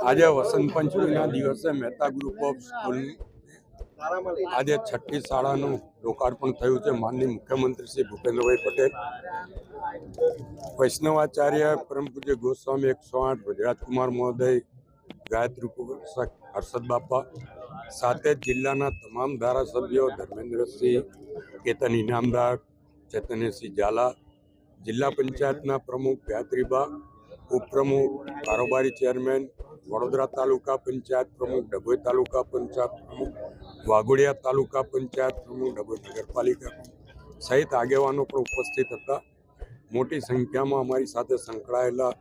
આજે વસંત પંચમીના દિવસે Mehta group of school આજે છઠ્ઠી શાળાનું લોકાર્પણ થયું છે. માનનીય મુખ્યમંત્રી શ્રી ભૂપેન્દ્રભાઈ પટેલ, વૈષ્ણવાચાર્ય પરમ પૂજ્ય ગોસ્વામી 108 વજરાજકુમાર મહોદય, ગાયત્રી ઉપદેશક હર્ષદ બાપા, સાથે જ જિલ્લાના તમામ ધારાસભ્યો ધર્મેન્દ્રસિંહ, કેતન ઇનામદાર, ચૈતન્યસિંહ ઝાલા, જિલ્લા પંચાયતના પ્રમુખ ગાયત્રીબા, ઉપપ્રમુખ, કારોબારી ચેરમેન, વડોદરા તાલુકા પંચાયત પ્રમુખ, ડભોઈ તાલુકા પંચાયત પ્રમુખ, વાઘોડિયા તાલુકા પંચાયત પ્રમુખ, ડભોઈ નગરપાલિકા સહિત આગેવાનો પણ ઉપસ્થિત હતા. મોટી સંખ્યામાં અમારી સાથે સંકળાયેલા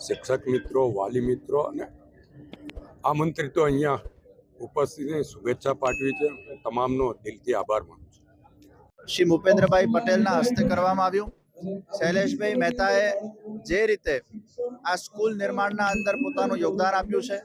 શિક્ષક મિત્રો, વાલી મિત્રો અને આમંત્રિતો અહીંયા ઉપસ્થિતિની શુભેચ્છા પાઠવી છે. તમામનો દિલથી આભાર માનું છું. શ્રી ભૂપેન્દ્રભાઈ પટેલના હસ્તે કરવામાં આવ્યું. શૈલેષભાઈ મહેતાએ જે રીતે આ સ્કૂલ નિર્માણના અંદર પોતાનું યોગદાન આપ્યું છે,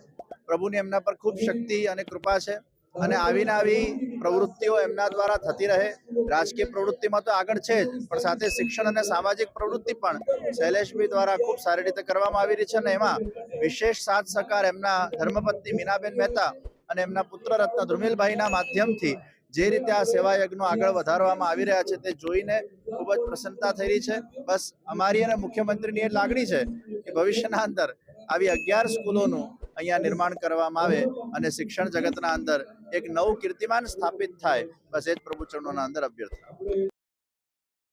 પ્રભુની એમના પર ખૂબ શક્તિ અને કૃપા છે અને આવીને આવી પ્રવૃત્તિઓ એમના દ્વારા થતી રહે. રાજકીય પ્રવૃત્તિમાં તો આગળ છે જ, પણ સાથે શિક્ષણ અને સામાજિક પ્રવૃત્તિ પણ શૈલેષભાઈ દ્વારા ખૂબ સારી રીતે કરવામાં આવી રહી છે અને એમાં વિશેષ સાથ સહકાર એમના ધર્મપત્ની મીનાબેન મહેતા અને એમના પુત્ર રત્ન ધ્રુમિલભાઈના માધ્યમથી જે રીતે આ સેવા યજ્ઞો આગળ વધારવામાં આવી રહ્યા છે તે જોઈને ખૂબ જ પ્રસન્નતા થઈ રહી છે. બસ અમારી અને મુખ્યમંત્રીની એ લાગણી છે કે ભવિષ્યના અંદર આવી 11 સ્કૂલોનું અહીંયા નિર્માણ કરવામાં આવે અને શિક્ષણ જગતના અંદર એક નવું કીર્તિમાન સ્થાપિત થાય. બસ એ જ પ્રભુ ચરણોના અંદર અભ્યર્થના.